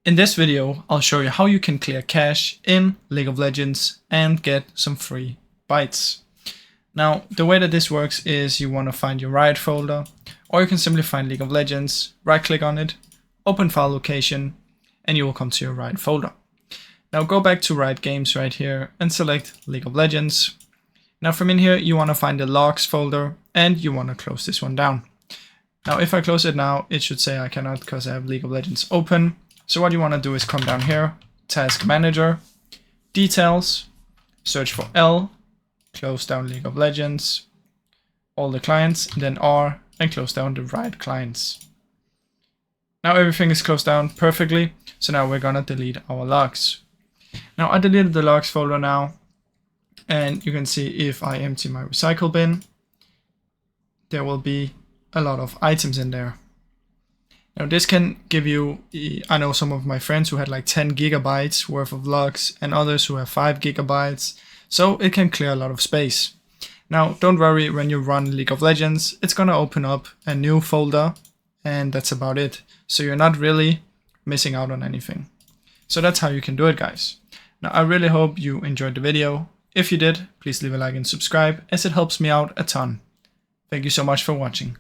In this video, I'll show you how you can clear cache in League of Legends and get some free bytes. Now, the way that this works is you want to find your Riot folder, or you can simply find League of Legends, right click on it, open file location, and you will come to your Riot folder. Now go back to Riot Games right here and select League of Legends. Now from in here, you want to find the logs folder and you want to close this one down. Now if I close it now, it should say I cannot because I have League of Legends open. So what you want to do is come down here, Task Manager, Details, search for L, close down League of Legends, all the clients, and then R, and close down the Riot clients. Now everything is closed down perfectly, so now we're gonna delete our logs. Now I deleted the logs folder now, and you can see if I empty my recycle bin, there will be a lot of items in there. Now this can give you, I know some of my friends who had like 10 gigabytes worth of logs and others who have 5 gigabytes, so it can clear a lot of space. Now don't worry, when you run League of Legends, it's gonna open up a new folder and that's about it. So you're not really missing out on anything. So that's how you can do it, guys. Now I really hope you enjoyed the video. If you did, please leave a like and subscribe as it helps me out a ton. Thank you so much for watching.